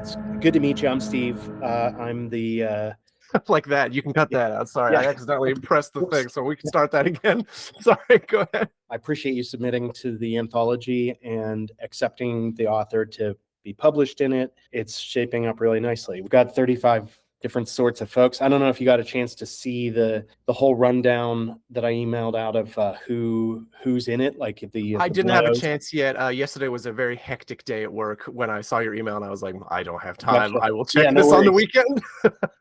It's good to meet you. I'm Steve. I'm the Like that. You can cut that out. Sorry, I yeah. accidentally pressed the Oops. thing, so we can start that again. Sorry, go ahead. I appreciate you submitting to the anthology and accepting the author to be published in it. It's shaping up really nicely. We've got 35 different sorts of folks. I don't know if you got a chance to see the whole rundown that I emailed out of who's in it, like I the didn't have a bios. chance yet. Yesterday was a very hectic day at work when I saw your email, and I was like, I don't have time. Gotcha. I will Yeah, check no this on the worries. weekend.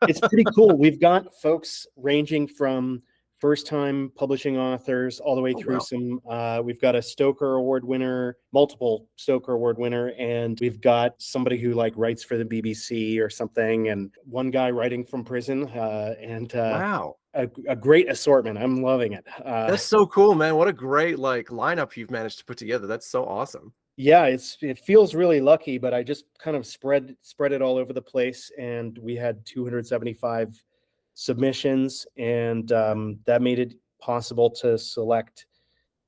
It's pretty cool. We've got folks ranging from first-time publishing authors all the way Oh, through wow. some. We've got a Stoker Award winner, multiple Stoker Award winner, and we've got somebody who like writes for the BBC or something, and one guy writing from prison, and Wow. a great assortment. I'm loving it. That's so cool, man. What a great like lineup you've managed to put together. That's so awesome. Yeah, it feels really lucky, but I just kind of spread it all over the place, and we had 275 submissions, and that made it possible to select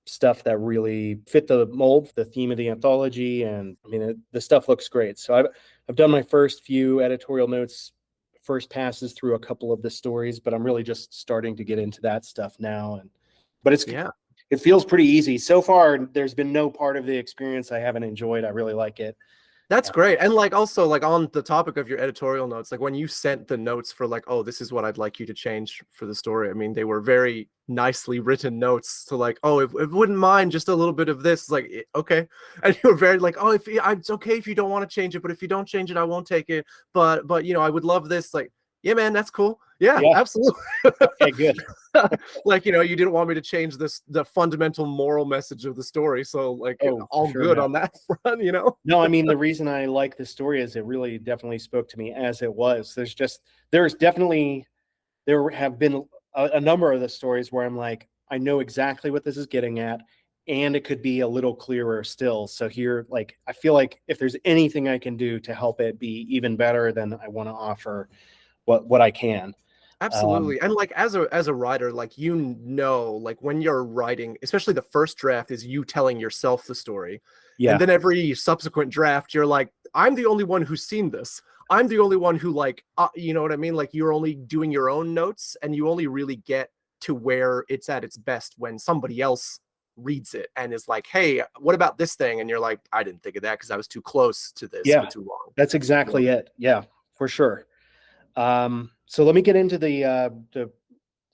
stuff that really fit the mold, the theme of the anthology, and I mean the stuff looks great. So I've done my first few editorial notes, first passes through a couple of the stories, but I'm really just starting to get into that stuff now, and but Yeah. it feels pretty easy so far. There's been no part of the experience I haven't enjoyed. I really like it. That's great. And like also like on the topic of your editorial notes, like when you sent the notes for like, oh, this is what I'd like you to change for the story. I mean, they were very nicely written notes to like, oh, if wouldn't mind just a little bit of this, like, okay. And you were very like, oh, if it's okay if you don't want to change it, but if you don't change it, I won't take it. But you know, I would love this. Like, yeah, man, that's cool. Yeah, Yeah. absolutely. Okay, good. Like, you know, you didn't want me to change the fundamental moral message of the story, so like Oh, for all sure good not. on that front, you know. No, I mean, the reason I like the story is it really definitely spoke to me as it was. There's definitely, there have been a number of the stories where I'm like, I know exactly what this is getting at, and it could be a little clearer still. So here, like, I feel like if there's anything I can do to help it be even better, then I want to offer what I can. Absolutely. And like as a writer, like, you know, like when you're writing, especially the first draft is you telling yourself the story. And Yeah, then every subsequent draft, you're like, I'm the only one who's seen this. I'm the only one who like, you know what I mean? Like, you're only doing your own notes, and you only really get to where it's at its best when somebody else reads it and is like, hey, what about this thing? And you're like, I didn't think of that because I was too close to this for yeah, too long. that's You know? exactly it. Yeah, for sure. So let me get into the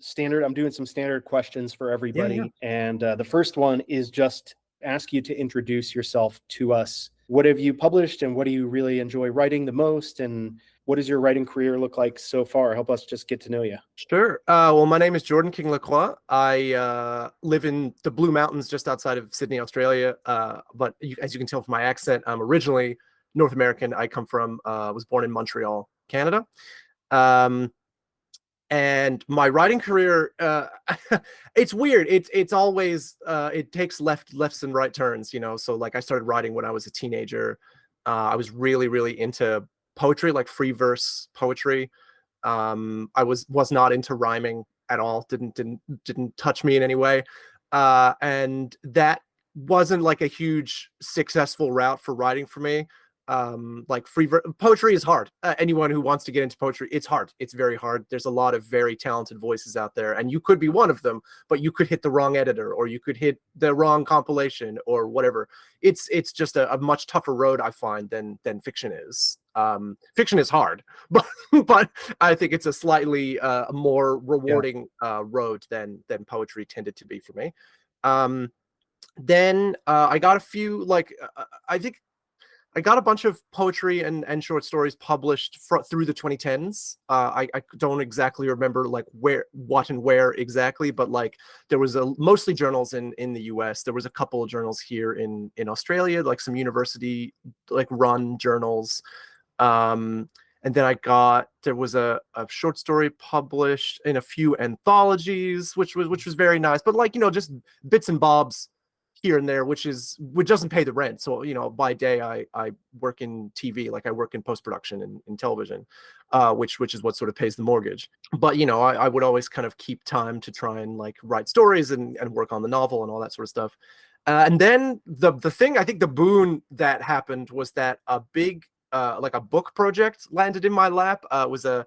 standard. I'm doing some standard questions for Yeah, yeah. everybody, and the first one is just ask you to introduce yourself to us. What have you published, and what do you really enjoy writing the most, and what does your writing career look like so far? Help us just get to know you. Sure. Well, my name is Jordan King-Lacroix. I live in the Blue Mountains just outside of Sydney, Australia. But as you can tell from my accent, I'm originally North American. I come from, was born in Montreal, Canada. Um, and my writing career, it's weird. It's always, it takes lefts and right turns, you know. So like I started writing when I was a teenager. I was really into poetry, like free verse poetry. I was not into rhyming at all. Didn't touch me in any way. And that wasn't like a huge successful route for writing for me. Like poetry is hard. Anyone who wants to get into poetry, it's hard. It's very hard. There's a lot of very talented voices out there, and you could be one of them, but you could hit the wrong editor, or you could hit the wrong compilation, or whatever. It's just a much tougher road, I find, than fiction is. Fiction is hard, but I think it's a slightly more Yeah. rewarding road than poetry tended to be for me. Then I got a few like I think I got a bunch of poetry and short stories published through the 2010s. I don't exactly remember like what and where exactly, but like there was mostly journals in the US. There was a couple of journals here in Australia, like some university like run journals. And then there was a short story published in a few anthologies, which was very nice. But like, you know, just bits and bobs here and there, which doesn't pay the rent. So, you know, by day I work in TV, like I work in post-production in television, which is what sort of pays the mortgage. But, you know, I would always kind of keep time to try and like write stories and work on the novel and all that sort of stuff. And then the thing, I think the boon that happened was that a big like a book project landed in my lap. It was a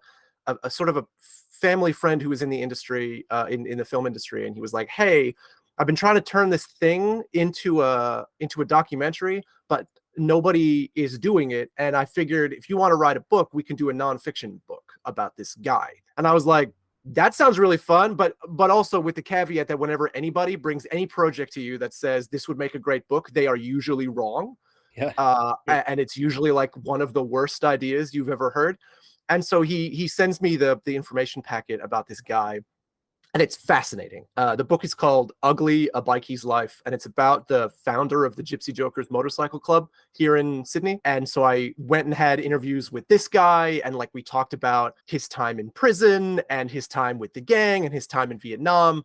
sort of a family friend who was in the industry, in the film industry, and he was like, "Hey, I've been trying to turn this thing into a documentary, but nobody is doing it. And I figured if you want to write a book, we can do a nonfiction book about this guy." And I was like, that sounds really fun, but also with the caveat that whenever anybody brings any project to you that says this would make a great book, they are usually wrong. Yeah. And it's usually like one of the worst ideas you've ever heard. And so he sends me the information packet about this guy, and it's fascinating. The book is called Ugly: A Bikie's Life, and it's about the founder of the Gypsy Jokers Motorcycle Club here in Sydney. And so I went and had interviews with this guy, and like we talked about his time in prison and his time with the gang and his time in Vietnam.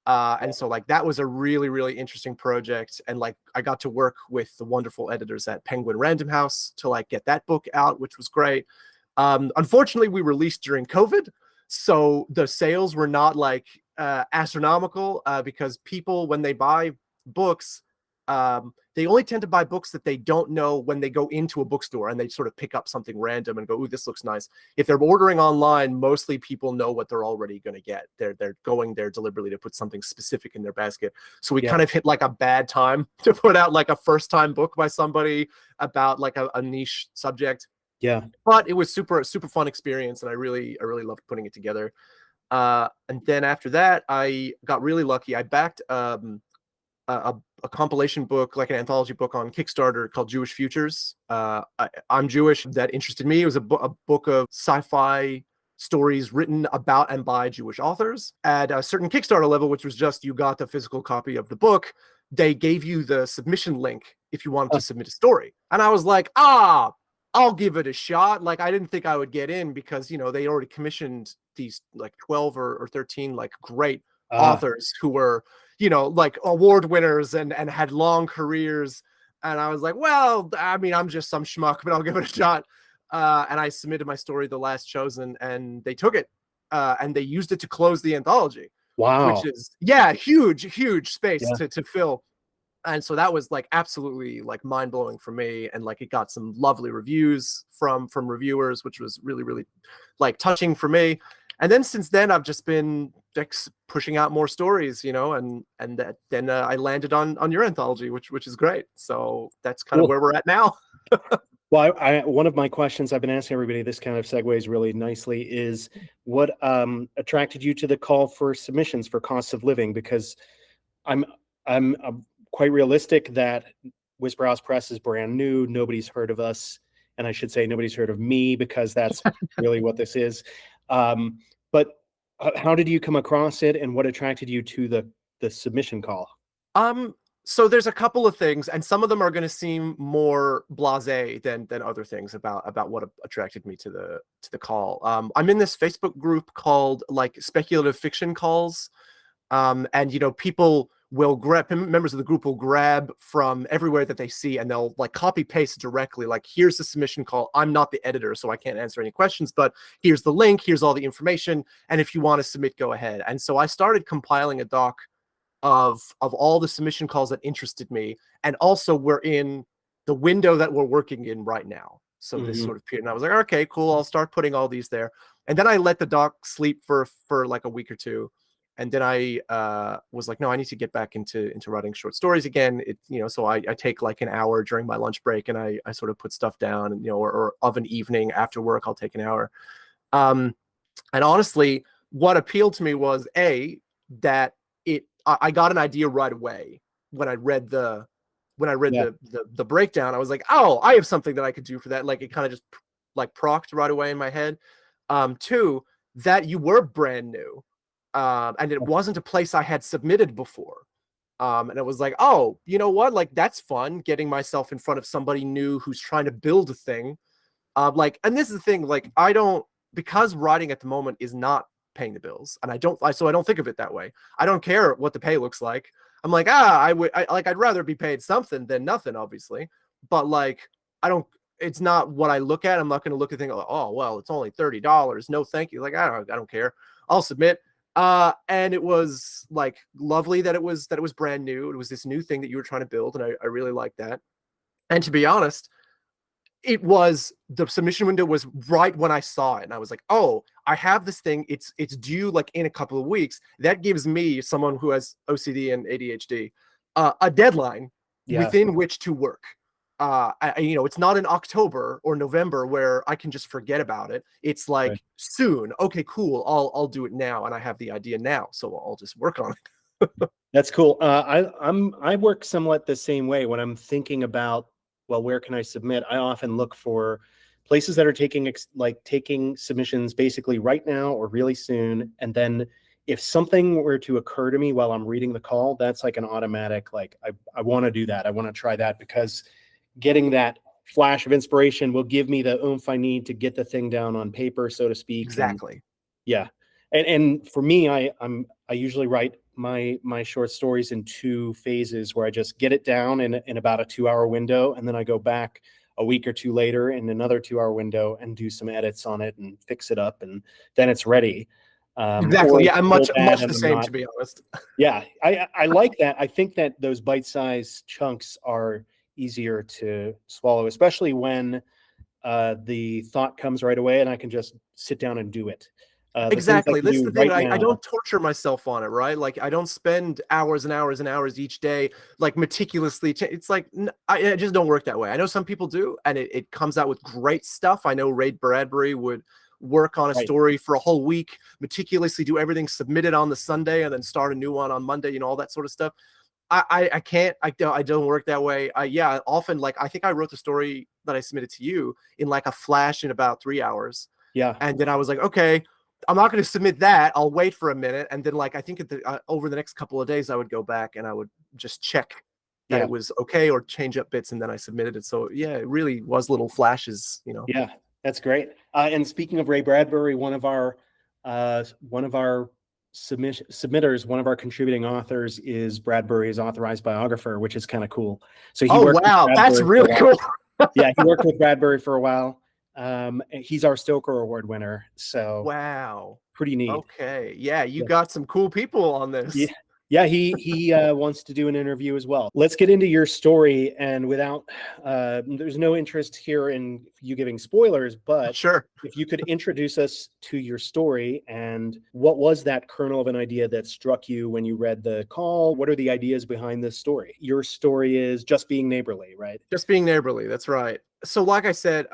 And so like that was a really, really interesting project. And like I got to work with the wonderful editors at Penguin Random House to like get that book out, which was great. Unfortunately, we released during COVID, so the sales were not like astronomical, because people, when they buy books, they only tend to buy books that they don't know when they go into a bookstore, and they sort of pick up something random and go, "Ooh, this looks nice." If they're ordering online, mostly people know what they're already going to get. They're going there deliberately to put something specific in their basket. So we Yeah. kind of hit like a bad time to put out like a first time book by somebody about like a niche subject. Yeah. But it was super fun experience, and I really loved putting it together. And then after that, I got really lucky. I backed a compilation book, like an anthology book on Kickstarter called Jewish Futures. I'm Jewish. That interested me. It was a book of sci-fi stories written about and by Jewish authors. At a certain Kickstarter level, which was just you got the physical copy of the book, they gave you the submission link if you wanted to submit a story. And I was like, I'll give it a shot. Like, I didn't think I would get in because, you know, they already commissioned these like 12 or 13 like great authors who were, you know, like award winners and had long careers. And I was like, well, I mean, I'm just some schmuck, but I'll give it a shot. And I submitted my story, The Last Chosen, and they took it, and they used it to close the anthology. Wow. Which is, yeah, huge space Yeah. to fill. And so that was like absolutely like mind-blowing for me, and like it got some lovely reviews from reviewers, which was really like touching for me. And then since then I've just been like pushing out more stories, you know, and then I landed on your anthology, which is great. So that's kind of where we're at now. Well, one of my questions I've been asking everybody, this kind of segues really nicely, is what attracted you to the call for submissions for costs of living? Because I'm quite realistic that Whisper House Press is brand new. Nobody's heard of us, and I should say nobody's heard of me, because that's really what this is. But how did you come across it, and what attracted you to the submission call? So there's a couple of things, and some of them are going to seem more blasé than other things about what attracted me to the call. I'm in this Facebook group called like Speculative Fiction Calls, and you know, people will grab, members of the group will grab from everywhere that they see, and they'll like copy paste directly. Like, here's the submission call. I'm not the editor, so I can't answer any questions, but here's the link. Here's all the information, and if you want to submit, go ahead. And so I started compiling a doc of all the submission calls that interested me, and also we're in the window that we're working in right now. So this sort of period, and I was like, okay, cool. I'll start putting all these there, and then I let the doc sleep for like a week or two. And then I was like, no, I need to get back into writing short stories again. It, you know, so I take like an hour during my lunch break, and I sort of put stuff down, and, you know, or of an evening after work, I'll take an hour. And honestly, what appealed to me was that I got an idea right away when I read the breakdown. I was like, oh, I have something that I could do for that. Like, it kind of just like procced right away in my head. Two, that you were brand new. And it wasn't a place I had submitted before. And it was like, oh, you know what? Like, that's fun, getting myself in front of somebody new who's trying to build a thing. Like, and this is the thing, like, because writing at the moment is not paying the bills, and I don't think of it that way. I don't care what the pay looks like. I'm like, I'd rather be paid something than nothing, obviously. But like, it's not what I look at. I'm not going to look at things, oh, well, it's only $30. No, thank you. Like, I don't care. I'll submit. And it was like lovely that it was brand new. It was this new thing that you were trying to build, and I really liked that. And to be honest, it was, the submission window was right when I saw it, and I was like, oh, I have this thing, it's due like in a couple of weeks. That gives me, someone who has OCD and ADHD, a deadline Yeah. within which to work. It's not in October or November where I can just forget about it. It's Right. like soon. Okay, cool. I'll do it now, and I have the idea now, so I'll just work on it. That's cool. I work somewhat the same way when I'm thinking about, well, where can I submit? I often look for places that are taking submissions basically right now or really soon. And then if something were to occur to me while I'm reading the call, that's like an automatic, like I want to do that. I want to try that, because getting that flash of inspiration will give me the oomph I need to get the thing down on paper, so to speak. And Exactly. yeah. And for me, I usually write my short stories in two phases, where I just get it down in about a 2 hour window, and then I go back a week or two later in another 2 hour window and do some edits on it and fix it up, and then it's ready. Or Exactly. Yeah, it's I'm so much bad the and I'm same, not. to be honest. Yeah, I like that. I think that those bite-sized chunks are easier to swallow, especially when the thought comes right away and I can just sit down and do it. The things I Exactly. can That's do the thing. right I now. don't torture myself on it, right? Like I don't spend hours and hours and hours each day, like meticulously. It's like I just don't work that way. I know some people do, and it comes out with great stuff. I know Ray Bradbury would work on a Right. story for a whole week, meticulously do everything, submit it on the Sunday, and then start a new one on Monday. All that sort of stuff. I can't. I don't work that way. Yeah, often, like I think I wrote the story that I submitted to you in like a flash in about 3 hours. Yeah. And then I was like, okay, I'm not going to submit that. I'll wait for a minute. And then, like, I think over the next couple of days, I would go back and I would just check that Yeah. it was okay or change up bits. And then I submitted it. So, yeah, it really was little flashes. Yeah. That's great. And speaking of Ray Bradbury, one of our submitters, one of our contributing authors is Bradbury's authorized biographer, which is kind of cool. So he Oh, worked with wow. That's Bradbury for a really while. cool. Yeah, he worked with Bradbury for a while. He's our Stoker Award winner, so Wow. pretty neat. Okay. Yeah, you Yeah. got some cool people on Yeah. this. Yeah, he wants to do an interview as well. Let's get into your story, and without there's no interest here in you giving spoilers, but Sure. if you could introduce us to your story, and what was that kernel of an idea that struck you when you read the call? What are the ideas behind this story? Your story is Just Being Neighborly, right? Just being neighborly. That's right. So, like I said,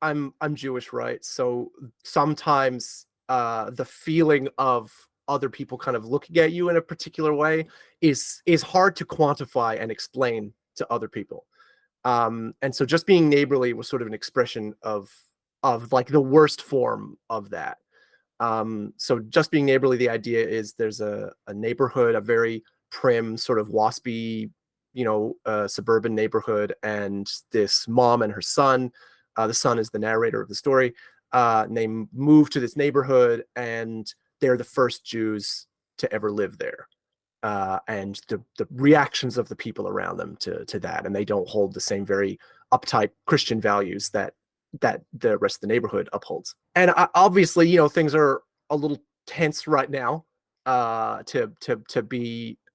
I'm Jewish, right? So sometimes the feeling of other people kind of looking at you in a particular way is hard to quantify and explain to other people. And so just being neighborly was sort of an expression of like the worst form of that. So just being neighborly, the idea is there's a neighborhood, a very prim, sort of waspy, suburban neighborhood, and this mom and her son. The son is the narrator of the story. They move to this neighborhood, and they're the first Jews to ever live there. And the reactions of the people around them to that, and they don't hold the same very uptight Christian values that the rest of the neighborhood upholds. And obviously, things are a little tense right now.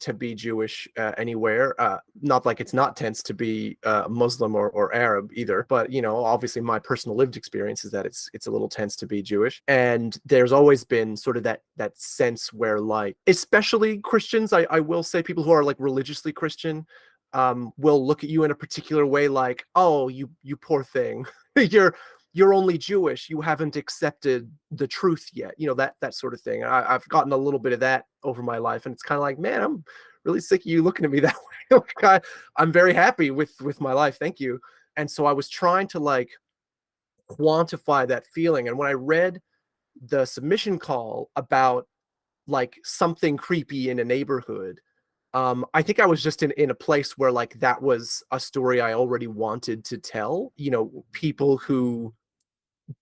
To be Jewish anywhere, not like it's not tense to be Muslim or Arab either, but obviously my personal lived experience is that it's a little tense to be Jewish, and there's always been sort of that sense where, like, especially Christians, I will say, people who are like religiously Christian, will look at you in a particular way, like, oh, you poor thing, you're only Jewish. You haven't accepted the truth yet. That sort of thing. I've gotten a little bit of that over my life, and it's kind of like, man, I'm really sick of you looking at me that way. I'm very happy with my life. Thank you. And so I was trying to like quantify that feeling. And when I read the submission call about like something creepy in a neighborhood, I think I was just in a place where like that was a story I already wanted to tell. People who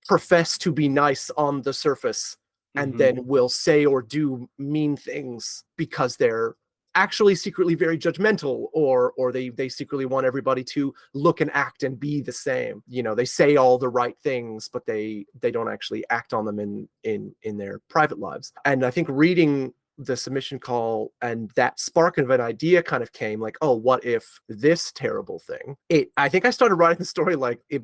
profess to be nice on the surface and Mhm. then will say or do mean things because they're actually secretly very judgmental, or they secretly want everybody to look and act and be the same. They say all the right things, but they don't actually act on them in their private lives. And I think reading the submission call and that spark of an idea kind of came, like, oh, what if this terrible thing? I think I started writing the story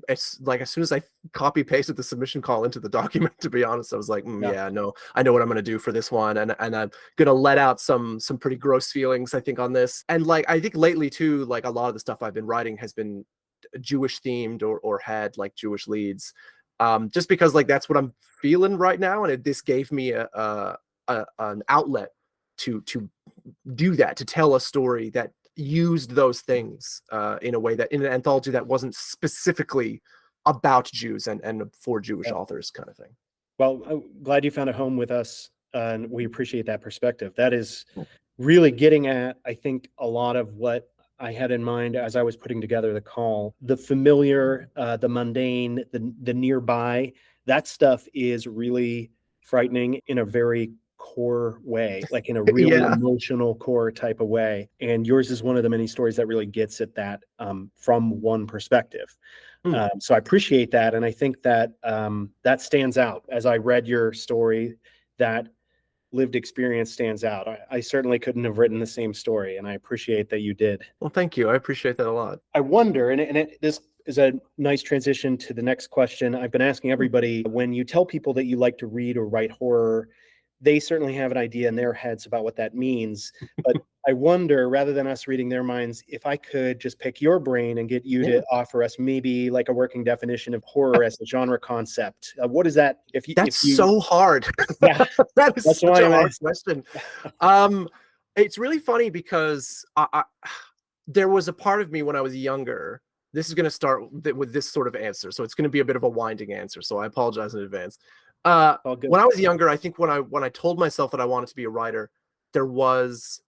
as soon as I copy pasted the submission call into the document. To be honest, I was like, Yeah. yeah, no, I know what I'm going to do for this one, and I'm gonna let out some pretty gross feelings, I think, on this. And like, I think lately too, like a lot of the stuff I've been writing has been Jewish themed or had like Jewish leads, just because like that's what I'm feeling right now, and this gave me an outlet to do that, to tell a story that used those things in a way that in an anthology that wasn't specifically about Jews and for Jewish Yeah. authors, kind of thing. Well, I'm glad you found a home with us, and we appreciate that perspective. That is really getting at, I think, a lot of what I had in mind as I was putting together the call. The familiar, the mundane, the nearby, that stuff is really frightening in a very core way, like in a really Yeah. emotional core type of way. And yours is one of the many stories that really gets at that from one perspective. So I appreciate that, and I think that that stands out. As I read your story, that lived experience stands out. I certainly couldn't have written the same story, and I appreciate that you did. Well, thank you. I appreciate that a lot. I wonder, this is a nice transition to the next question. I've been asking everybody, when you tell people that you like to read or write horror, they certainly have an idea in their heads about what that means. But I wonder, rather than us reading their minds, if I could just pick your brain and get you to offer us maybe like a working definition of horror as a genre concept. What is that? That's so hard. Yeah, that is that's such why a I'm hard asking. question. It's really funny because there was a part of me when I was younger. This is going to start with this sort of answer, so it's going to be a bit of a winding answer. So I apologize in advance. All good. When I was younger, I think when I told myself that I wanted to be a writer, there was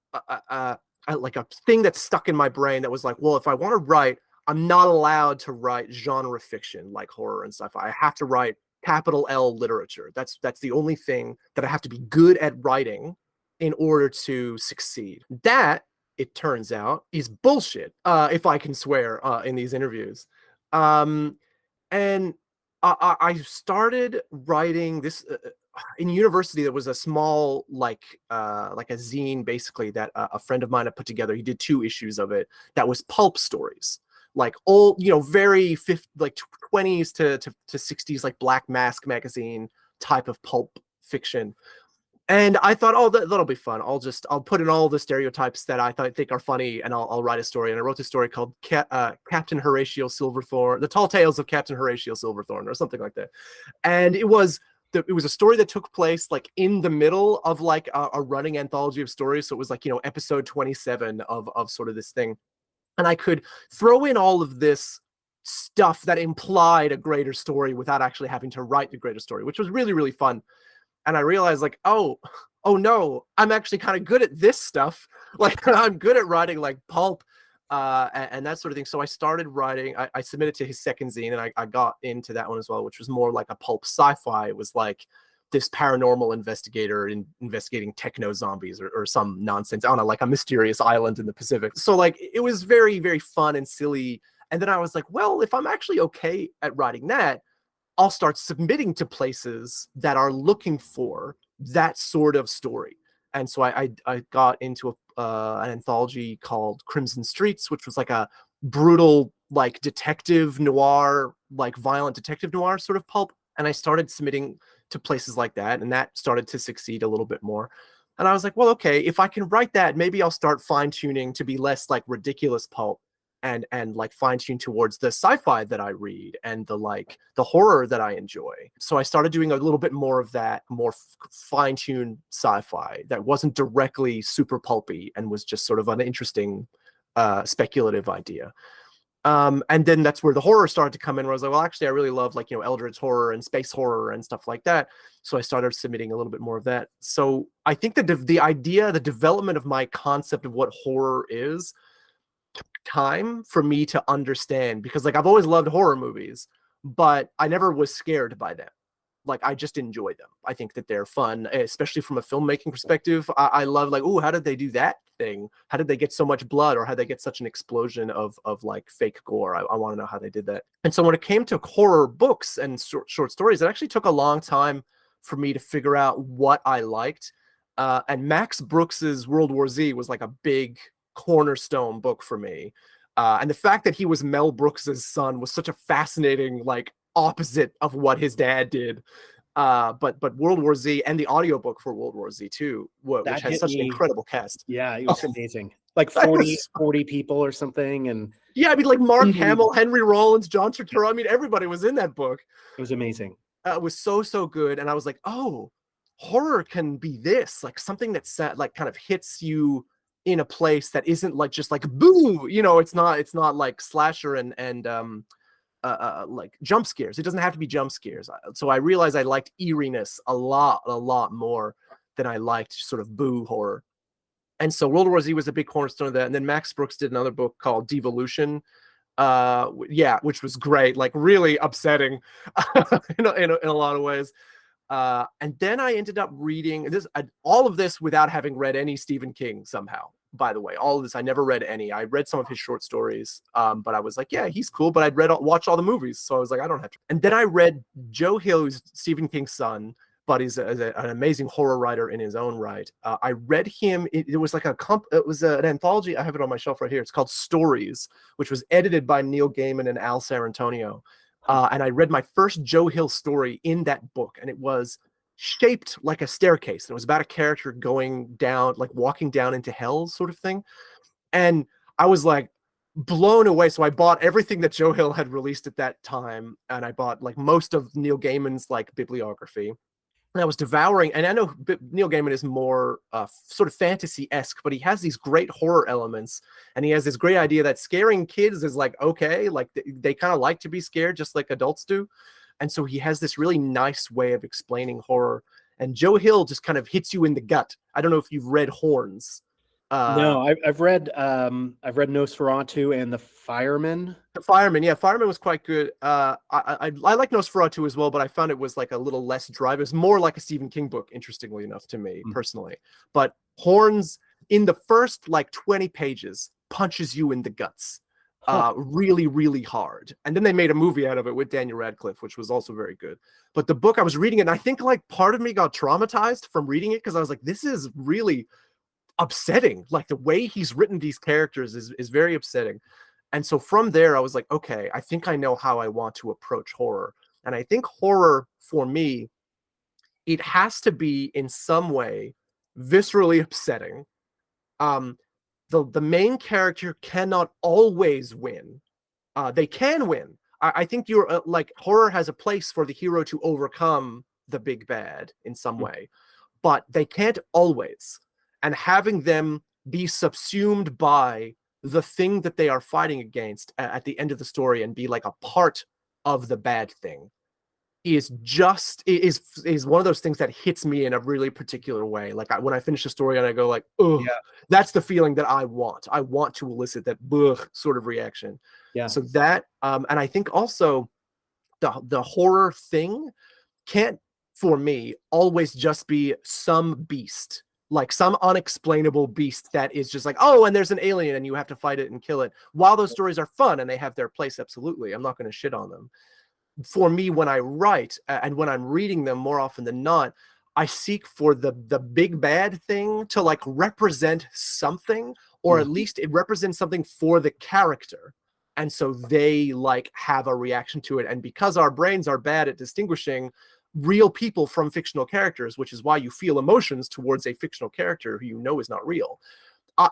like a thing that stuck in my brain that was like, well, if I want to write, I'm not allowed to write genre fiction like horror and stuff. I have to write capital L literature. That's the only thing that I have to be good at writing in order to succeed. That, it turns out, is bullshit, if I can swear in these interviews. And I started writing this in university. There was a small like a zine basically that a friend of mine had put together. He did 2 issues of it. That was pulp stories, like old, very like 20s to 60s, like Black Mask magazine type of pulp fiction. And I thought, oh, that'll be fun. I'll put in all the stereotypes that I think are funny, and I'll write a story. And I wrote this story called Captain Horatio Silverthorn, The Tall Tales of Captain Horatio Silverthorn, or something like that. And it was a story that took place like in the middle of like a running anthology of stories. So it was like, episode 27 of sort of this thing. And I could throw in all of this stuff that implied a greater story without actually having to write the greater story, which was really, really fun. And I realized like, oh no, I'm actually kind of good at this stuff. Like I'm good at writing like pulp and that sort of thing. So I started writing, I submitted to his second zine, and I got into that one as well, which was more like a pulp sci-fi. It was like this paranormal investigator investigating techno zombies or some nonsense. I don't know, like a mysterious island in the Pacific. So like it was very, very fun and silly. And then I was like, well, if I'm actually okay at writing that, I'll start submitting to places that are looking for that sort of story. And so I got into an anthology called Crimson Streets, which was like a brutal, like detective noir, like violent detective noir sort of pulp. And I started submitting to places like that, and that started to succeed a little bit more. And I was like, well, okay, if I can write that, maybe I'll start fine tuning to be less like ridiculous pulp and like fine tune towards the sci-fi that I read and the horror that I enjoy. So I started doing a little bit more of that, more fine tuned sci-fi that wasn't directly super pulpy and was just sort of an interesting speculative idea. And then that's where the horror started to come in, where I was like, well, actually, I really love like, Eldritch horror and space horror and stuff like that. So I started submitting a little bit more of that. So I think that the idea, the development of my concept of what horror is time for me to understand, because like I've always loved horror movies, but I never was scared by them. Like I just enjoy them. I think that they're fun, especially from a filmmaking perspective. I love like, oh, how did they do that thing? How did they get so much blood, or how did they get such an explosion of like fake gore? I want to know how they did that. And so when it came to horror books and short stories, it actually took a long time for me to figure out what I liked. And Max Brooks's World War Z was like a big cornerstone book for me. And the fact that he was Mel Brooks's son was such a fascinating like opposite of what his dad did. But World War Z and the audiobook for World War Z too, which That has hit such an me. incredible cast. Yeah, it was amazing. Like That 40, was 40 people or something. And Yeah, I mean, like Mark unbelievable. Hamill, Henry Rollins, John Turturro. I mean, everybody was in that book. It was amazing. It was so good, and I was like, oh, horror can be this, like something that's like kind of hits you in a place that isn't like just like boo. It's not like slasher and like jump scares. It doesn't have to be jump scares. So I realized I liked eeriness a lot more than I liked sort of boo horror. And so World War Z was a big cornerstone of that. And then Max Brooks did another book called Devolution, which was great, like really upsetting in a lot of ways. And then I ended up reading all of this without having read any Stephen King somehow. By the way, all of this, I never read any. I read some of his short stories, but I was like, yeah, he's cool. But I'd watch all the movies, so I was like, I don't have to. And then I read Joe Hill, who's Stephen King's son, but he's an amazing horror writer in his own right. I read him. It was like it was an anthology. I have it on my shelf right here. It's called Stories, which was edited by Neil Gaiman and Al Sarantonio. And I read my first Joe Hill story in that book, and it was shaped like a staircase. And it was about a character going down, like walking down into hell, sort of thing. And I was like blown away. So I bought everything that Joe Hill had released at that time, and I bought like most of Neil Gaiman's like bibliography. And I was devouring, and I know Neil Gaiman is more sort of fantasy-esque, but he has these great horror elements, and he has this great idea that scaring kids is like, okay, like they kind of like to be scared just like adults do. And so he has this really nice way of explaining horror. And Joe Hill just kind of hits you in the gut. I don't know if you've read Horns. No, I've read Nosferatu and The Fireman. The Fireman, yeah, Fireman was quite good. I like Nosferatu as well, but I found it was like a little less dry. It was more like a Stephen King book, interestingly enough to me personally. But Horns, in the first like 20 pages, punches you in the guts, really, really hard. And then they made a movie out of it with Daniel Radcliffe, which was also very good. But the book, I was reading it, and I think like part of me got traumatized from reading it because I was like, this is really upsetting. Like the way he's written these characters is very upsetting. And so from there, I was like, okay, I think I know how I want to approach horror. And I think horror, for me, it has to be in some way viscerally upsetting. The main character cannot always win. They can win. I think you're like horror has a place for the hero to overcome the big bad in some way, but they can't always. And having them be subsumed by the thing that they are fighting against at the end of the story and be like a part of the bad thing is one of those things that hits me in a really particular way. Like when I finish a story and I go like, oh, yeah, that's the feeling that I want. I want to elicit that sort of reaction. Yeah. So that, and I think also the horror thing can't, for me, always just be some beast. Like some unexplainable beast that is just like, oh, and there's an alien and you have to fight it and kill it. While those stories are fun and they have their place, absolutely, I'm not going to shit on them. For me, when I write and when I'm reading them, more often than not, I seek for the big bad thing to like represent something, or at least it represents something for the character. And so they like have a reaction to it. And because our brains are bad at distinguishing real people from fictional characters, which is why you feel emotions towards a fictional character who you know is not real.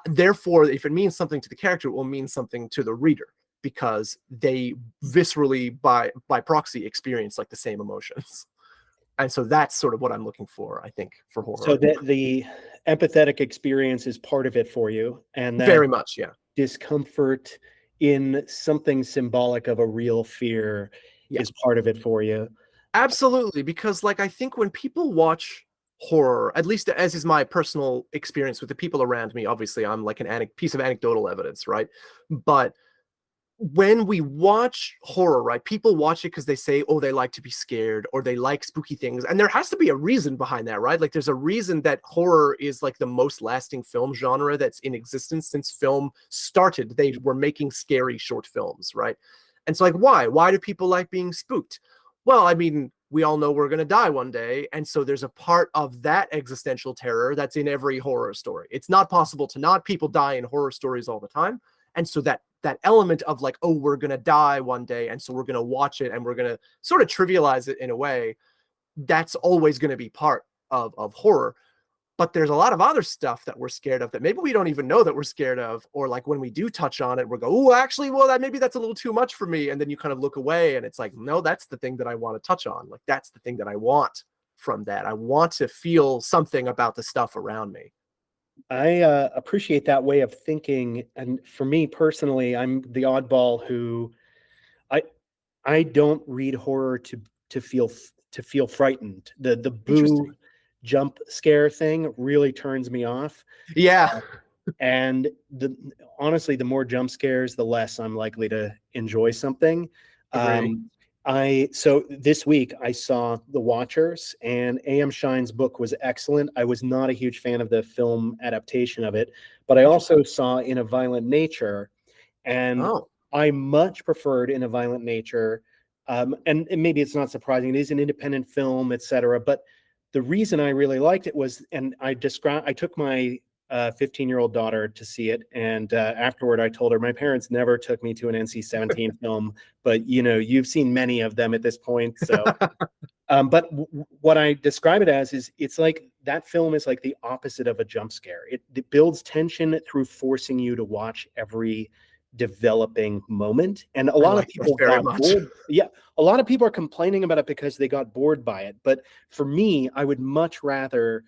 Therefore, if it means something to the character, it will mean something to the reader because they viscerally, by proxy, experience like the same emotions. And so that's sort of what I'm looking for, I think, for horror. So the empathetic experience is part of it for you, and then very much, yeah. Discomfort in something symbolic of a real fear is part of it for you. Absolutely, because like I think when people watch horror, at least as is my personal experience with the people around me, obviously I'm like an piece of anecdotal evidence, right? But when we watch horror, right, people watch it because they say, oh, they like to be scared or they like spooky things. And there has to be a reason behind that, right? Like there's a reason that horror is like the most lasting film genre that's in existence since film started. They were making scary short films, right? And so like, why? Why do people like being spooked? Well, I mean, we all know we're going to die one day. And so there's a part of that existential terror that's in every horror story. It's not possible to not. People die in horror stories all the time. And so that element of like, oh, we're going to die one day, and so we're going to watch it and we're going to sort of trivialize it in a way, that's always going to be part of horror. But there's a lot of other stuff that we're scared of that maybe we don't even know that we're scared of, or like when we do touch on it, we'll go, oh, actually, well, that maybe that's a little too much for me. And then you kind of look away and it's like, no, that's the thing that I want to touch on. Like, that's the thing that I want from that. I want to feel something about the stuff around me. I appreciate that way of thinking. And for me personally, I'm the oddball who I I don't read horror to feel frightened. The boo Interesting. jump scare thing really turns me off. Yeah. And honestly, the more jump scares, the less I'm likely to enjoy something. Agree. So this week I saw The Watchers, and A.M. Shine's book was excellent. I was not a huge fan of the film adaptation of it, but I also Interesting. saw In a Violent Nature, and Oh, I much preferred In a Violent Nature. And maybe it's not surprising. It is an independent film, etc. But the reason I really liked it was, and I took my 15-year-old daughter to see it, and afterward I told her my parents never took me to an NC-17 film, but you've seen many of them at this point. So but what I describe it as is, it's like that film is like the opposite of a jump scare. It builds tension through forcing you to watch every developing moment. And a I lot of like that people very got much. bored. Yeah, a lot of people are complaining about it because they got bored by it. But for me, I would much rather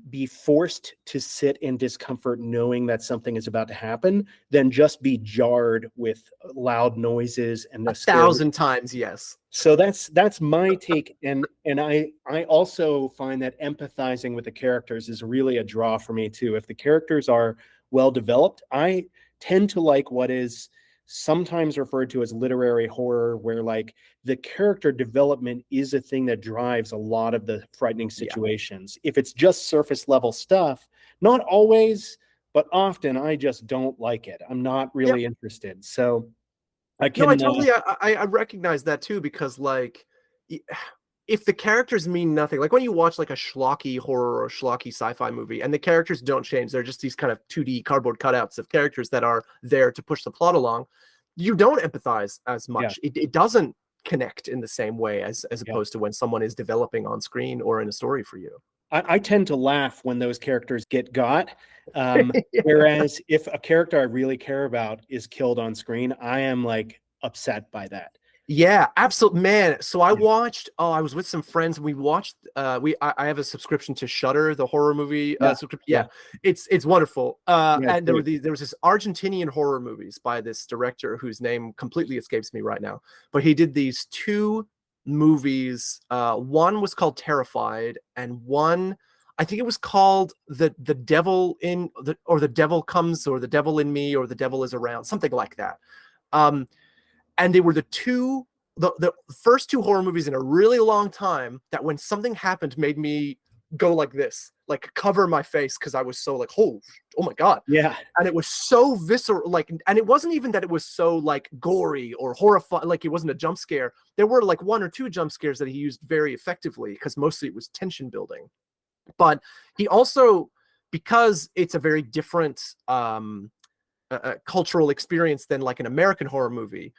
be forced to sit in discomfort knowing that something is about to happen than just be jarred with loud noises and A a scary. thousand times, yes. So that's my take, and I also find that empathizing with the characters is really a draw for me too. If the characters are well developed, I tend to like what is sometimes referred to as literary horror, where like the character development is a thing that drives a lot of the frightening Yeah. situations. If it's just surface level stuff, not always, but often, I just don't like it. I'm not Yeah. really interested. So I No, I can totally I recognize that too, because like if the characters mean nothing, like when you watch like a schlocky horror or schlocky sci-fi movie and the characters don't change, they're just these kind of 2D cardboard cutouts of characters that are there to push the plot along, you don't empathize as yeah. much. It doesn't connect in the same way as Yeah. opposed to when someone is developing on screen or in a story for you. I tend to laugh when those characters get got. Yeah. Whereas if a character I really care about is killed on screen, I am like upset by that. Yeah, absolutely, man. So I Yeah. watched. Oh, I was with some friends and we watched. I have a subscription to Shudder, the horror movie Yeah. subscription. Yeah. Yeah, it's wonderful. Yeah. It's And great. there was this Argentinian horror movies by this director whose name completely escapes me right now. But he did these two movies. One was called Terrified, and one, I think it was called the Devil in the or the Devil Comes, or the Devil in Me, or the Devil is Around, something like that. Um, and they were the first two horror movies in a really long time that when something happened made me go like this, like cover my face, because I was so like, oh my god. Yeah. And it was so visceral, like, and it wasn't even that it was so like gory or horrifying, like it wasn't a jump scare. There were like one or two jump scares that he used very effectively, because mostly it was tension building. But he also, because it's a very different cultural experience than like an American horror movie.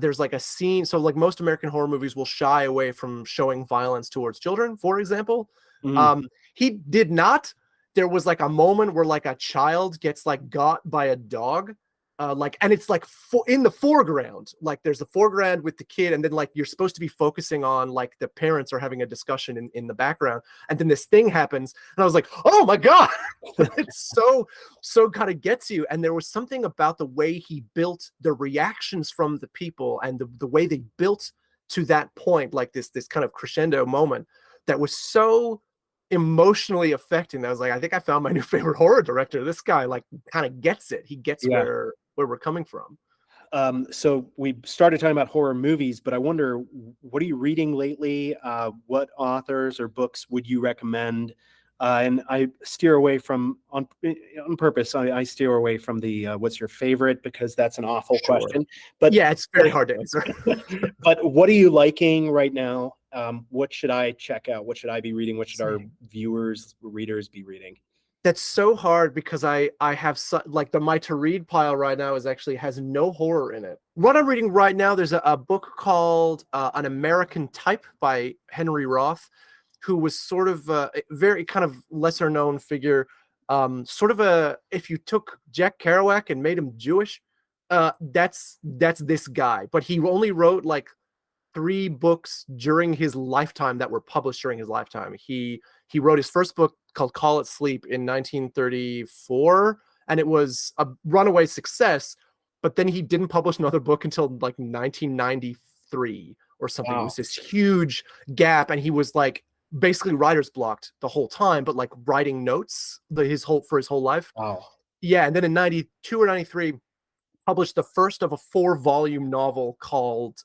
There's like a scene, so like most American horror movies will shy away from showing violence towards children, for example. Mm. He did not. There was like a moment where like a child gets like got by a dog, like, and it's like in the foreground, like there's the foreground with the kid, and then like you're supposed to be focusing on like the parents are having a discussion in the background, and then this thing happens, and I was like, oh my god. It's so kind of gets you. And there was something about the way he built the reactions from the people, and the way they built to that point, like this kind of crescendo moment, that was so emotionally affecting. I was like, I think I found my new favorite horror director. This guy like kind of gets it. He gets Yeah. where we're coming from. So we started talking about horror movies, but I wonder, what are you reading lately? What authors or books would you recommend? And I steer away from on purpose. I steer away from the what's your favorite, because that's an awful Sure. question. But Yeah, it's very hard to answer. but what are you liking right now? What should I check out? What should I be reading? What should our viewers, readers be reading? That's so hard because I have like my to read pile right now is actually has no horror in it. What I'm reading right now, there's a book called An American Type by Henry Roth, who was sort of a very kind of lesser known figure. Sort of if you took Jack Kerouac and made him Jewish, that's this guy. But he only wrote like 3 books during his lifetime that were published during his lifetime. He wrote his first book called Call It Sleep in 1934, and it was a runaway success. But then he didn't publish another book until like 1993 or something. Wow. It was this huge gap, and he was like basically writer's blocked the whole time, but like writing notes for his whole life. Wow. Yeah, and then in 92 or 93, published the first of a 4-volume novel called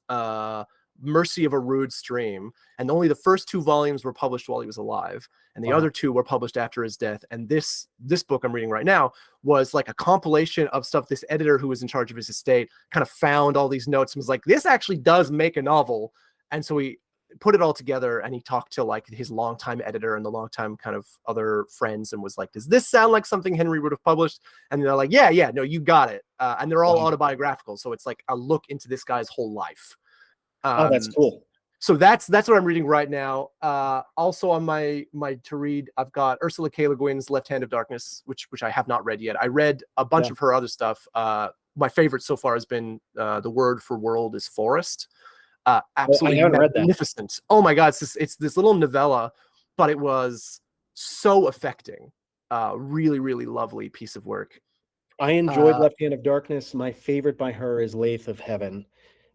Mercy of a Rude Stream, and only the first 2 volumes were published while he was alive, and the other 2 were published after his death. And this book I'm reading right now was like a compilation of stuff this editor who was in charge of his estate kind of found all these notes and was like, this actually does make a novel. And so he put it all together, and he talked to like his longtime editor and the longtime kind of other friends and was like, does this sound like something Henry would have published? And they're like, yeah, no, you got it. And they're all autobiographical, so it's like a look into this guy's whole life. Oh, that's cool. So that's what I'm reading right now. Also on my to read, I've got Ursula K. Le Guin's Left Hand of Darkness, which I have not read yet. I read a bunch of her other stuff. My favorite so far has been The Word for World is Forest. Absolutely magnificent. Oh my God, it's this little novella, but it was so affecting. Really, really lovely piece of work. I enjoyed Left Hand of Darkness. My favorite by her is Lathe of Heaven,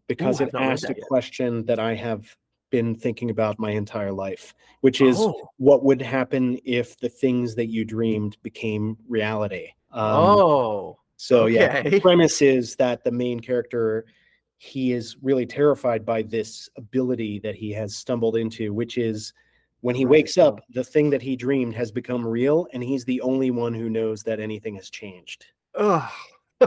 because it asked a question that I have been thinking about my entire life, which is what would happen if the things that you dreamed became reality. So yeah, the premise is that the main character, he is really terrified by this ability that he has stumbled into, which is when he wakes up, the thing that he dreamed has become real, and he's the only one who knows that anything has changed.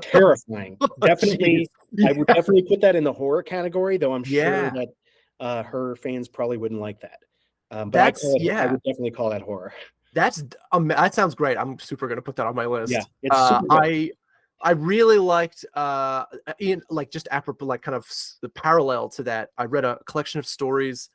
Terrifying. Definitely, I would definitely put that in the horror category, though I'm sure that her fans probably wouldn't like that. But I would definitely call that horror. That sounds great. I'm super gonna put that on my list. Yeah, it's super good. I really liked just apropos, like kind of the parallel to that. I read a collection of stories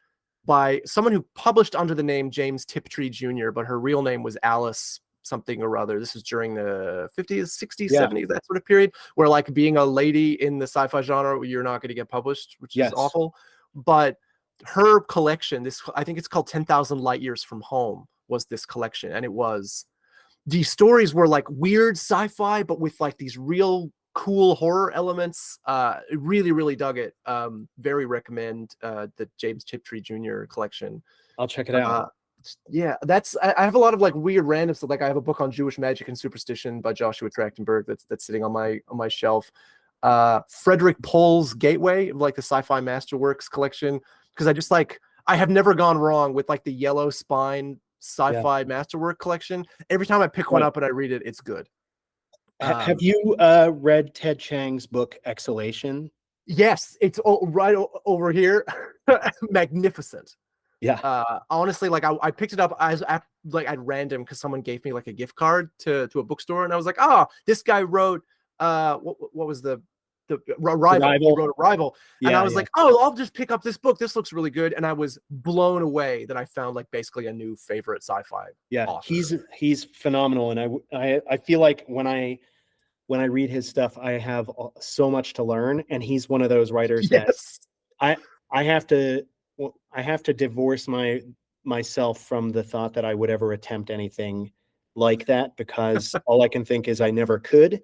by someone who published under the name James Tiptree Jr., but her real name was Alice something or other. This was during the 50s, 60s, 70s, that sort of period, where like being a lady in the sci-fi genre, you're not going to get published, which is awful. But her collection, I think it's called 10,000 Light Years from Home, was this collection. And the stories were like weird sci-fi, but with like these real cool horror elements. Really, really dug it. Very recommend the James Tiptree Jr. collection. I'll check it out. Yeah, I have a lot of like weird random stuff. Like I have a book on Jewish magic and superstition by Joshua Trachtenberg that's sitting on my shelf. Frederick Pohl's Gateway, like the sci-fi masterworks collection, because I have never gone wrong with like the yellow spine sci-fi masterwork collection. Every time I pick one up and I read it, it's good. Have you read Ted Chiang's book Exhalation? Yes, it's right over here. Magnificent. Yeah. Honestly, like I picked it up at random because someone gave me like a gift card to a bookstore, and I was like, this guy wrote what was the Arrival. He wrote Arrival. And I was like, I'll just pick up this book. This looks really good. And I was blown away that I found like basically a new favorite sci-fi author. He's phenomenal. And I feel like when I read his stuff, I have so much to learn. And he's one of those writers that I have to divorce myself from the thought that I would ever attempt anything like that, because all I can think is I never could.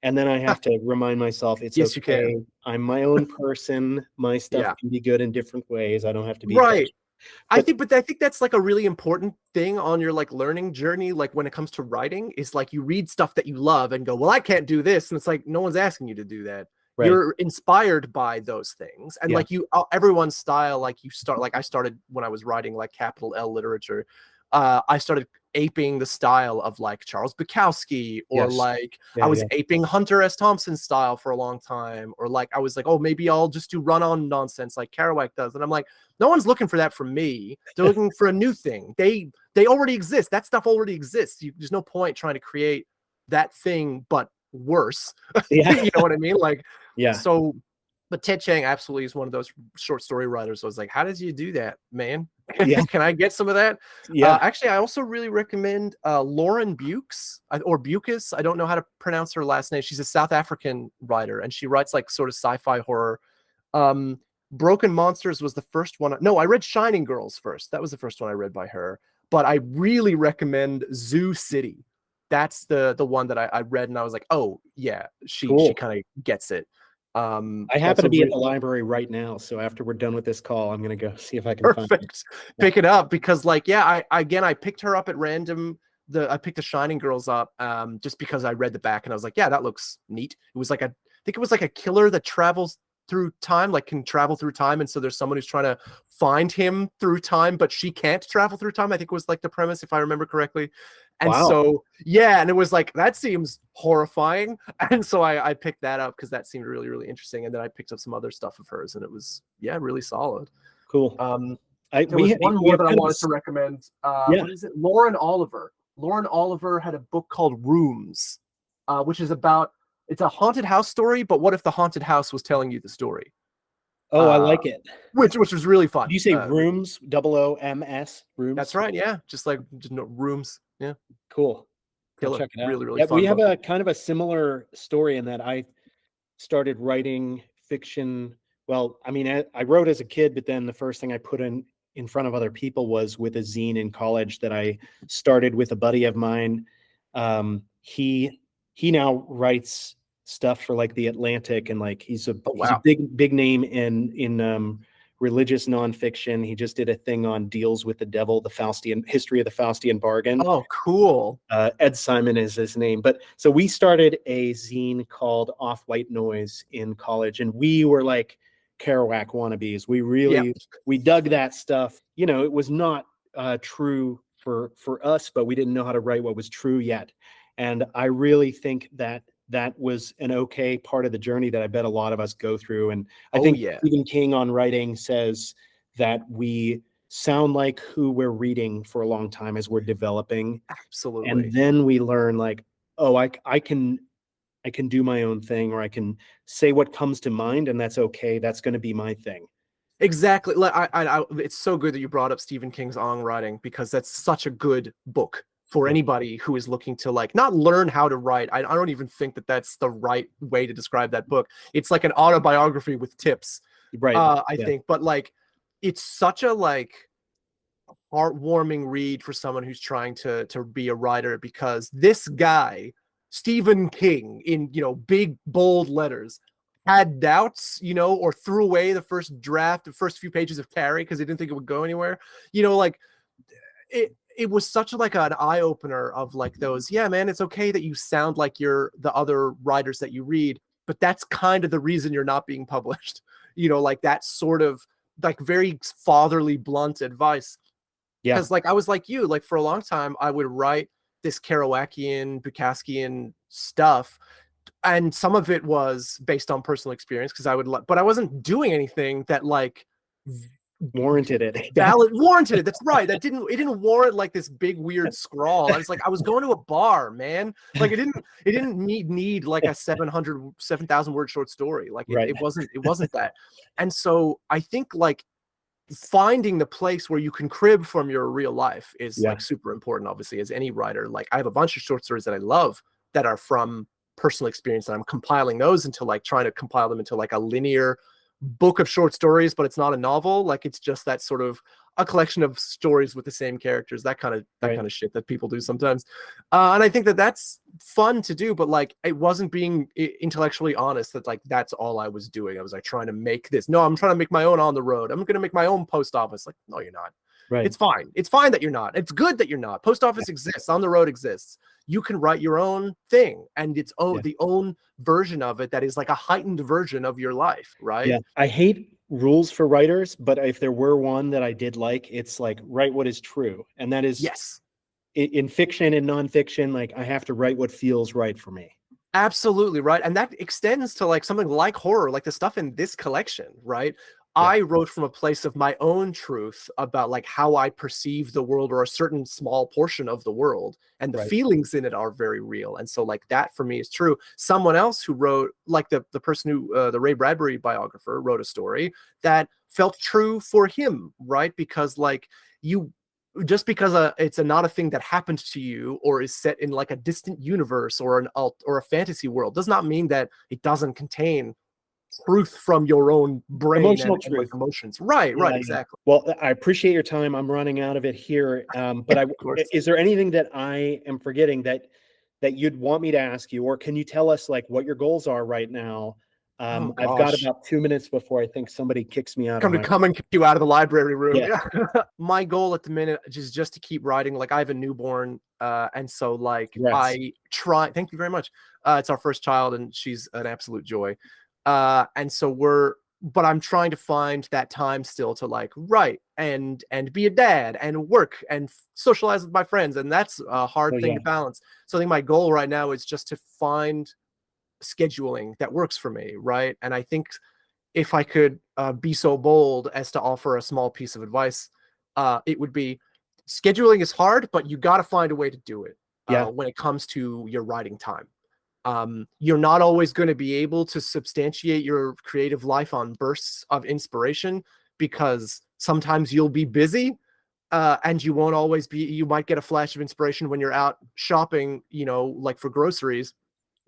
And then I have to remind myself it's okay. You can. I'm my own person. My stuff can be good in different ways. I don't have to be right. I think that's like a really important thing on your like learning journey. Like when it comes to writing, is like you read stuff that you love and go, well, I can't do this. And it's like, no one's asking you to do that. Right. You're inspired by those things. And like everyone's style, like I started when I was writing like capital L literature. I started aping the style of like Charles Bukowski, or Yes. like I Yeah, was yeah. aping Hunter S. Thompson's style for a long time, or like I was like, oh, maybe I'll just do run-on nonsense like Kerouac does. And I'm like, no one's looking for that from me. They're looking for a new thing. They already exist. That stuff already exists. There's no point trying to create that thing, but worse. Yeah. You know what I mean? Like, Yeah. so, but Ted Chiang absolutely is one of those short story writers. So I was like, how did you do that, man? Yeah. Can I get some of that? Yeah. Actually, I also really recommend Lauren Bukes, or Bukes. I don't know how to pronounce her last name. She's a South African writer, and she writes like sort of sci-fi horror. Broken Monsters was the first one. No, I read Shining Girls first. That was the first one I read by her. But I really recommend Zoo City. That's the one that I read, and I was like, oh yeah, she Cool. kind of gets it. I happen to be at the library right now, so after we're done with this call, I'm gonna go see if I can find it. Perfect. Pick it up, because like, yeah, I picked her up at random. I picked the Shining Girls up just because I read the back and I was like, yeah, that looks neat. It was like I think it was like a killer that travels through time, like can travel through time, and so there's someone who's trying to find him through time, but she can't travel through time. I think it was like the premise, if I remember correctly. And Wow. so yeah, and it was like, that seems horrifying. And so I picked that up because that seemed really, really interesting. And then I picked up some other stuff of hers, and it was, yeah, really solid. Cool. There was one more that I wanted to recommend. What is it? Lauren Oliver. Lauren Oliver had a book called Rooms, which is about, it's a haunted house story, but what if the haunted house was telling you the story? Oh, I like it. Which was really fun. Did you say Rooms? OOMS? Rooms? That's right. Yeah, just Rooms. Yeah. Cool. Killer. Check it out. Really, really yeah, fun. We have a kind of a similar story in that I started writing fiction. Well, I mean, I wrote as a kid, but then the first thing I put in front of other people was with a zine in college that I started with a buddy of mine. He now writes stuff for like the Atlantic, and like he's a big name in religious nonfiction. He just did a thing on Deals with the Devil, the Faustian history of the Faustian bargain. Oh, cool. Ed Simon is his name. But so we started a zine called Off White Noise in college, and we were like Kerouac wannabes. We dug that stuff. You know, it was not true for us, but we didn't know how to write what was true yet. And I really think that was an okay part of the journey that I bet a lot of us go through. And I think Stephen King on writing says that we sound like who we're reading for a long time as we're developing. Absolutely. And then we learn like, oh, I can do my own thing, or I can say what comes to mind, and that's okay. That's going to be my thing. Exactly. Like it's so good that you brought up Stephen King's On Writing, because that's such a good book for anybody who is looking to like not learn how to write. I don't even think that that's the right way to describe that book. It's like an autobiography with tips, right? I think, but like it's such a like heartwarming read for someone who's trying to be a writer, because this guy, Stephen King, in big bold letters, had doubts, or threw away the first few pages of Carrie because he didn't think it would go anywhere. Like it was such like an eye-opener of like those, yeah, man, it's okay that you sound like you're the other writers that you read, but that's kind of the reason you're not being published. Like that sort of like very fatherly, blunt advice. Yeah. Because like I was like you, like for a long time, I would write this Kerouacian, Bukowskian stuff, and some of it was based on personal experience, because but I wasn't doing anything that like warranted it. Warranted it. That's right. It didn't warrant like this big weird scrawl. I was going to a bar, man. Like it didn't need like a 7,000 word short story. Like it wasn't that. And so I think like finding the place where you can crib from your real life is like super important, obviously, as any writer. Like I have a bunch of short stories that I love that are from personal experience, and I'm compiling those into like trying to compile them into like a linear book of short stories, but it's not a novel. Like it's just that sort of a collection of stories with the same characters, that kind of shit that people do sometimes. And I think that that's fun to do, but like it wasn't being intellectually honest that like that's all I was doing. I was like trying to make this. No, I'm trying to make my own On the Road. I'm going to make my own post office. Like, no, you're not. Right. It's fine. It's fine that you're not. It's good that you're not. Post office exists. On the Road exists. You can write your own thing, and its own the own version of it that is like a heightened version of your life, right? Yeah. I hate rules for writers, but if there were one that I did like, it's like write what is true. And that is in fiction and nonfiction, like I have to write what feels right for me. Absolutely, right. And that extends to like something like horror, like the stuff in this collection, right? Yeah. I wrote from a place of my own truth about like how I perceive the world, or a certain small portion of the world, and the Right. feelings in it are very real. And so like that for me is true. Someone else who wrote, like the person who the Ray Bradbury biographer wrote a story that felt true for him, right? Because like you, just because it's not a thing that happened to you or is set in like a distant universe or or a fantasy world, does not mean that it doesn't contain truth from your own brain Emotional and like truth. emotions. Right, Yeah, right, yeah. exactly. Well, I appreciate your time. I'm running out of it here. But Of course. is there anything that I am forgetting that you'd want me to ask you, or can you tell us like what your goals are right now? Oh I've got gosh. about 2 minutes before I think somebody kicks me out of my. Come and kick you out of the library room. Yeah. Yeah. My goal at the minute is just to keep writing. Like I have a newborn, and so like Congrats. I try. Thank you very much. It's our first child, and she's an absolute joy. And so but I'm trying to find that time still to like write and be a dad and work and socialize with my friends, and that's a hard Oh thing yeah. to balance. So I think my goal right now is just to find scheduling that works for me, right? And I think if I could be so bold as to offer a small piece of advice, it would be scheduling is hard, but you got to find a way to do it Yeah. when it comes to your writing time. You're not always going to be able to substantiate your creative life on bursts of inspiration, because sometimes you'll be busy, and you won't always be. You might get a flash of inspiration when you're out shopping, like for groceries.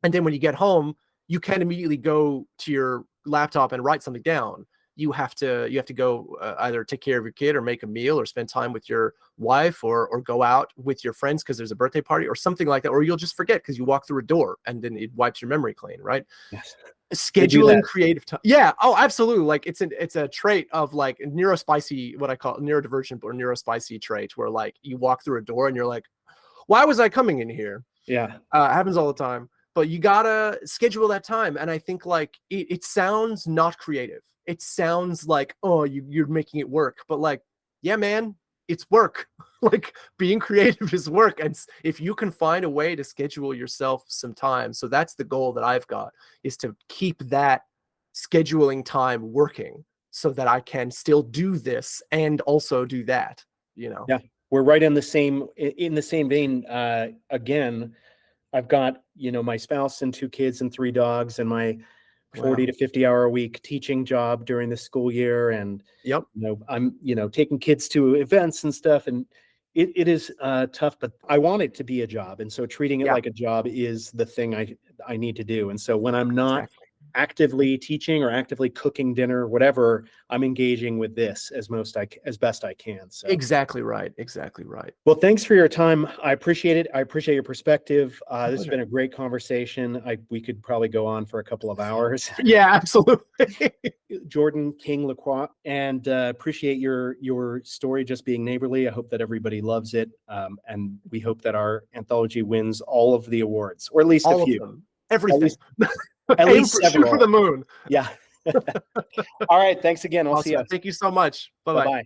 And then when you get home, you can't immediately go to your laptop and write something down. You have to go either take care of your kid or make a meal or spend time with your wife, or go out with your friends because there's a birthday party or something like that, or you'll just forget because you walk through a door and then it wipes your memory clean, right? Yes. I do Scheduling that. creative time. Yeah. Oh, absolutely. Like it's a trait of like neurospicy, what I call neurodivergent or neurospicy trait, where like you walk through a door and you're like, why was I coming in here? Yeah. It happens all the time, but you gotta schedule that time. And I think like it sounds not creative. It sounds like, oh, you're making it work, but like, yeah, man, it's work. Like being creative is work. And if you can find a way to schedule yourself some time, so that's the goal that I've got, is to keep that scheduling time working so that I can still do this and also do that, Yeah. We're right in the same vein. Again, I've got, my spouse and 2 kids and 3 dogs and my 40 Wow. to 50 hour a week teaching job during the school year. And, Yep. I'm, taking kids to events and stuff. And it is tough, but I want it to be a job. And so treating it Yeah, like a job is the thing I need to do. And so when I'm not exactly. actively teaching or actively cooking dinner, whatever, I'm engaging with this as best I can. So Exactly right. Exactly right. well, thanks for your time. I appreciate it. I appreciate your perspective. My This has pleasure. been a great conversation. We could probably go on for a couple of hours. Yeah, absolutely. Jordan King-Lacroix, and appreciate your story just being neighborly. I hope that everybody loves it, and we hope that our anthology wins all of the awards, or at least a All of few. them. Everything. At least Shoot several. for the moon. Yeah. All right. Thanks again. I'll see Awesome. you. Thank you so much. Bye-bye. Bye-bye.